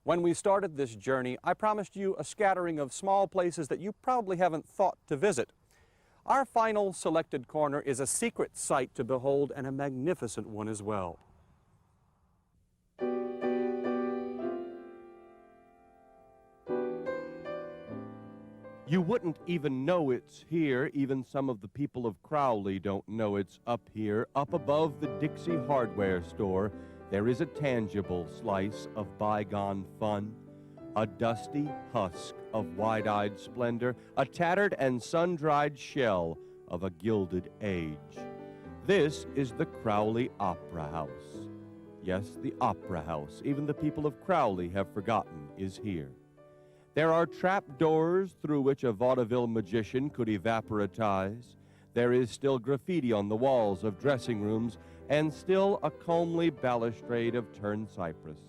When we started this journey, I promised you a scattering of small places that you probably haven't thought to visit. Our final selected corner is a secret sight to behold, and a magnificent one as well. You wouldn't even know it's here. Even some of the people of Crowley don't know it's up here. Up above the Dixie hardware store, there is a tangible slice of bygone fun, a dusty husk of wide-eyed splendor, a tattered and sun-dried shell of a gilded age. This is the Crowley Opera House. Yes, the Opera House, even the people of Crowley have forgotten, is here. There are trap doors through which a vaudeville magician could evaporatize. There is still graffiti on the walls of dressing rooms, and still a comely balustrade of turned cypress.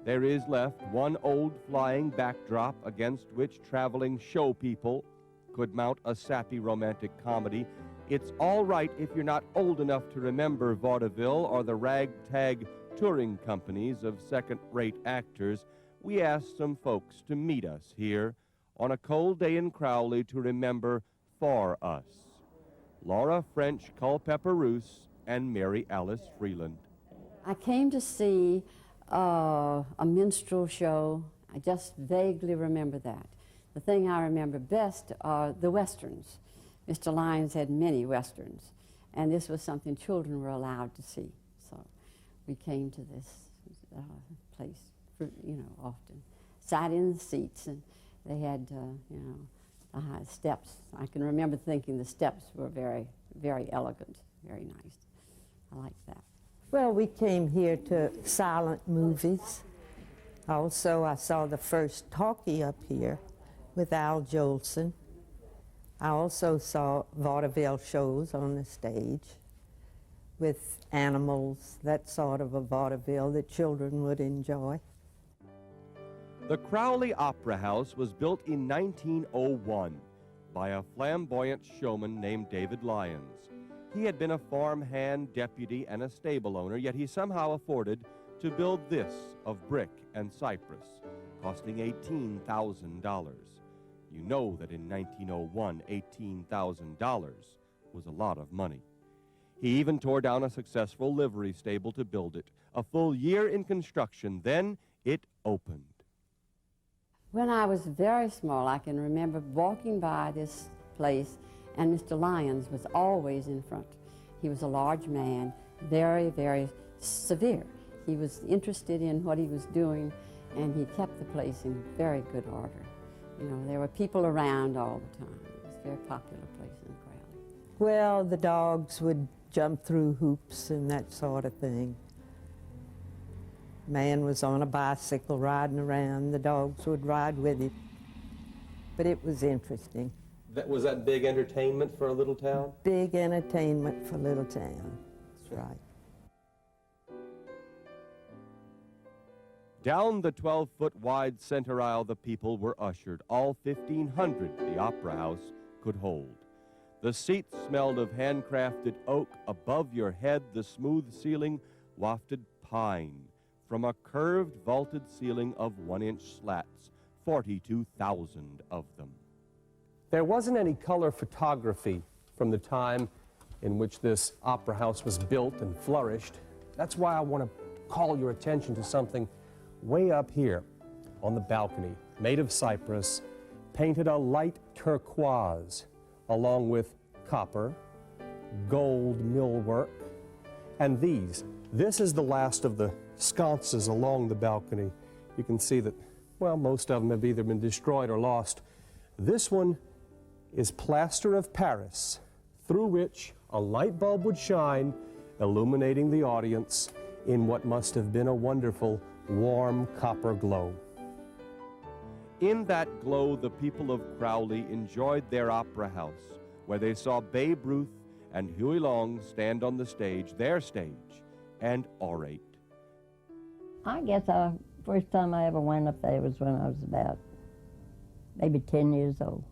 There is left one old flying backdrop against which traveling show people could mount a sappy romantic comedy. It's all right if you're not old enough to remember vaudeville or the ragtag touring companies of second-rate actors. We asked some folks to meet us here on a cold day in Crowley to remember for us. Laura French Culpepper Roos and Mary Alice Freeland. I came to see a minstrel show. I just vaguely remember that. The thing I remember best are the Westerns. Mr. Lyons had many Westerns, and this was something children were allowed to see. So we came to this place, often. Sat in the seats, and they had, steps. I can remember thinking the steps were very, very elegant, very nice. I like that. Well, we came here to silent movies. Also, I saw the first talkie up here with Al Jolson. I also saw vaudeville shows on the stage with animals, that sort of a vaudeville that children would enjoy. The Crowley Opera House was built in 1901 by a flamboyant showman named David Lyons. He had been a farmhand, deputy, and a stable owner, yet he somehow afforded to build this of brick and cypress, costing $18,000. You know that in 1901, $18,000 was a lot of money. He even tore down a successful livery stable to build it. A full year in construction, then it opened. When I was very small, I can remember walking by this place, and Mr. Lyons was always in front. He was a large man, very, very severe. He was interested in what he was doing, and he kept the place in very good order. There were people around all the time. It was a very popular place in Crowley. Well, the dogs would jump through hoops and that sort of thing. Man was on a bicycle riding around. The dogs would ride with him. But it was interesting. Was that big entertainment for a little town? Big entertainment for a little town. That's right. Down the 12-foot wide center aisle the people were ushered, all 1,500 the Opera House could hold. The seats smelled of handcrafted oak. Above your head, the smooth ceiling wafted pine from a curved vaulted ceiling of 1-inch slats, 42,000 of them. There wasn't any color photography from the time in which this opera house was built and flourished. That's why I want to call your attention to something way up here on the balcony, made of cypress, painted a light turquoise, along with copper, gold millwork, and this is the last of the sconces along the balcony. You can see that, well, most of them have either been destroyed or lost. This one is plaster of Paris, through which a light bulb would shine, illuminating the audience in what must have been a wonderful, warm copper glow. In that glow, the people of Crowley enjoyed their opera house, where they saw Babe Ruth and Huey Long stand on the stage, their stage, and orate. I guess the first time I ever went up there was when I was about maybe 10 years old.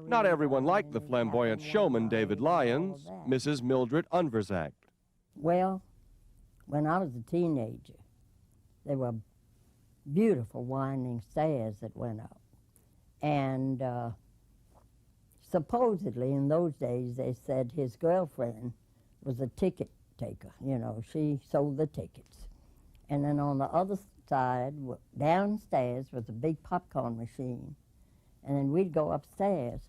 Not everyone liked the flamboyant showman David Lyons, Mrs. Mildred beautiful winding stairs that went up. And supposedly in those days they said his girlfriend was a ticket taker. You know, she sold the tickets. And then on the other side, downstairs, was a big popcorn machine. And then we'd go upstairs.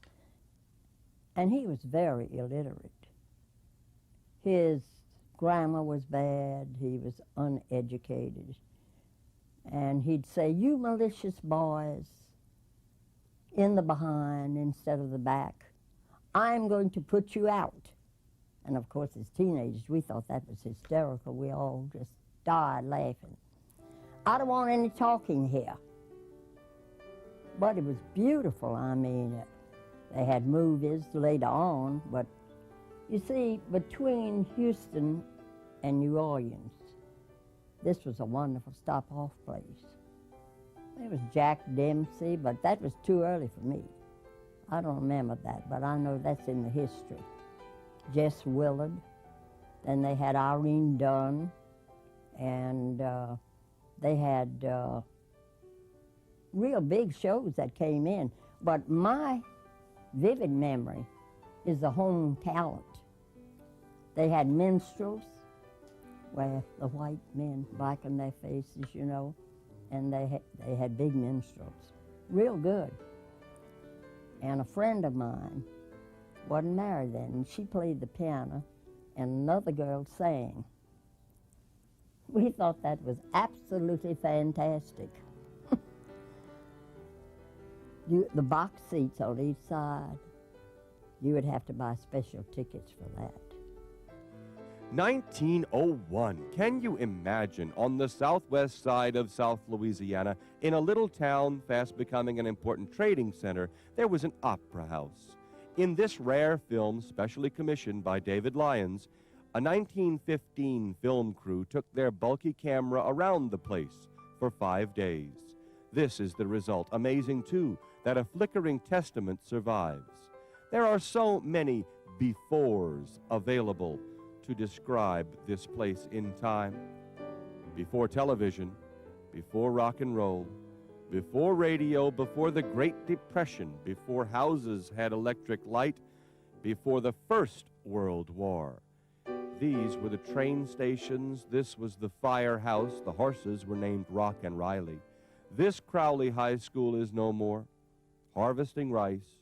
And he was very illiterate. His grammar was bad. He was uneducated. And he'd say, "You malicious boys, in the behind instead of the back, I'm going to put you out." And of course, as teenagers, we thought that was hysterical. We all just died laughing. "I don't want any talking here." But it was beautiful. I mean, they had movies later on, but you see, between Houston and New Orleans, this was a wonderful stop-off place. It was Jack Dempsey, but that was too early for me. I don't remember that, but I know that's in the history. Jess Willard, then they had Irene Dunn, and they had real big shows that came in. But my vivid memory is the home talent. They had minstrels, where the white men blackened their faces, you know, and they had big minstrels, real good. And a friend of mine wasn't married then, and she played the piano, and another girl sang. We thought that was absolutely fantastic. The box seats on each side, you would have to buy special tickets for that. 1901. Can you imagine, on the southwest side of South Louisiana, in a little town fast becoming an important trading center, there was an opera house. In this rare film, specially commissioned by David Lyons, a 1915 film crew took their bulky camera around the place for 5 days. This is the result. Amazing, too, that a flickering testament survives. There are so many befores available to describe this place in time. Before television, before rock and roll, before radio, before the Great Depression, before houses had electric light, before the First World War. These were the train stations. This was the firehouse. The horses were named Rock and Riley. This Crowley High School is no more. Harvesting rice.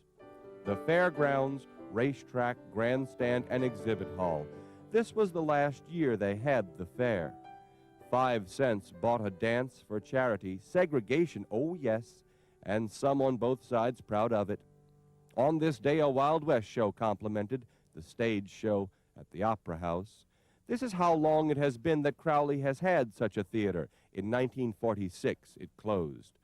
The fairgrounds, racetrack, grandstand, and exhibit hall. This was the last year they had the fair. 5 cents bought a dance for charity. Segregation, oh yes, and some on both sides proud of it. On this day, a Wild West show complimented the stage show at the Opera House. This is how long it has been that Crowley has had such a theater. In 1946, it closed.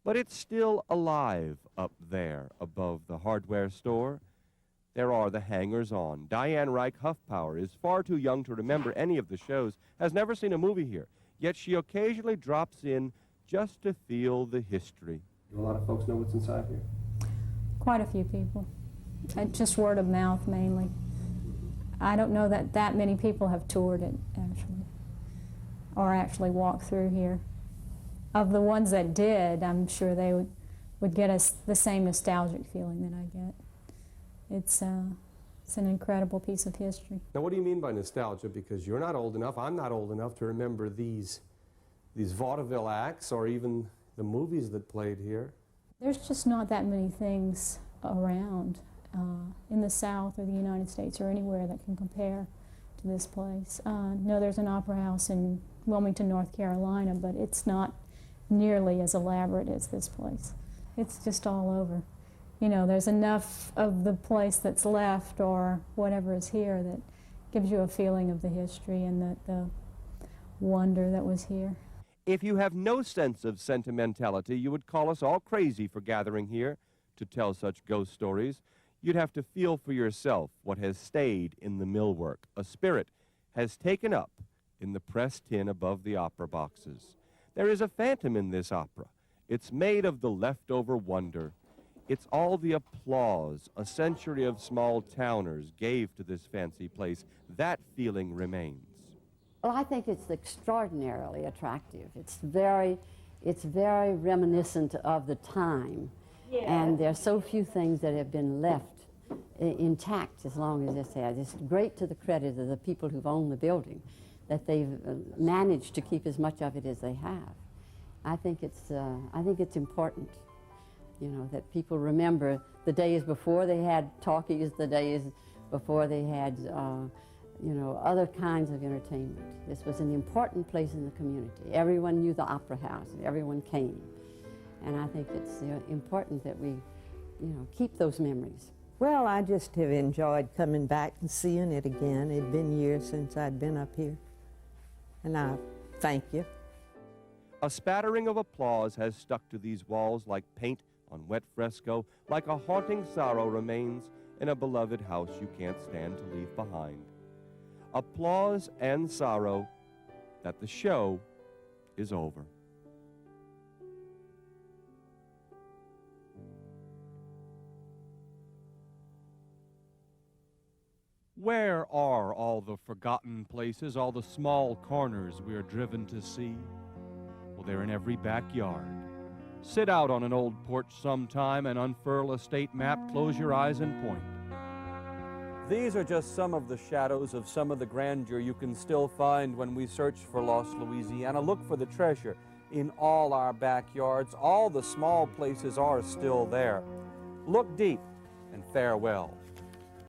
But it's still alive up there above the hardware store. There are the hangers-on. Diane Reich Huffpower is far too young to remember any of the shows, has never seen a movie here, yet she occasionally drops in just to feel the history. Do a lot of folks know what's inside here? Quite a few people. Just word of mouth, mainly. I don't know that many people have toured it, actually, or actually walked through here. Of the ones that did, I'm sure they would get us the same nostalgic feeling that I get. It's an incredible piece of history. Now, what do you mean by nostalgia? Because you're not old enough, I'm not old enough to remember these vaudeville acts or even the movies that played here. There's just not that many things around in the South or the United States or anywhere that can compare to this place. No, there's an opera house in Wilmington, North Carolina, but it's not nearly as elaborate as this place. It's just all over. You know, there's enough of the place that's left or whatever is here that gives you a feeling of the history and the wonder that was here. If you have no sense of sentimentality, you would call us all crazy for gathering here to tell such ghost stories. You'd have to feel for yourself what has stayed in the millwork. A spirit has taken up in the pressed tin above the opera boxes. There is a phantom in this opera. It's made of the leftover wonder. It's all the applause a century of small towners gave to this fancy place. That feeling remains. Well, I think it's extraordinarily attractive. It's very reminiscent of the time. And there are so few things that have been left intact as long as this has. It's great to the credit of the people who've owned the building that they've managed to keep as much of it as they have. I think it's important, you know, that people remember the days before they had talkies, the days before they had, you know, other kinds of entertainment. This was an important place in the community. Everyone knew the Opera House, and everyone came. And I think it's important that we, you know, keep those memories. Well, I just have enjoyed coming back and seeing it again. It had been years since I'd been up here. And I thank you. A spattering of applause has stuck to these walls like paint on wet fresco, like a haunting sorrow remains in a beloved house you can't stand to leave behind. Applause and sorrow that the show is over. Where are all the forgotten places, all the small corners we are driven to see? Well, they're in every backyard. Sit out on an old porch sometime and unfurl a state map, close your eyes and point. These are just some of the shadows of some of the grandeur you can still find when we search for lost Louisiana. Look for the treasure in all our backyards. All the small places are still there. Look deep and farewell.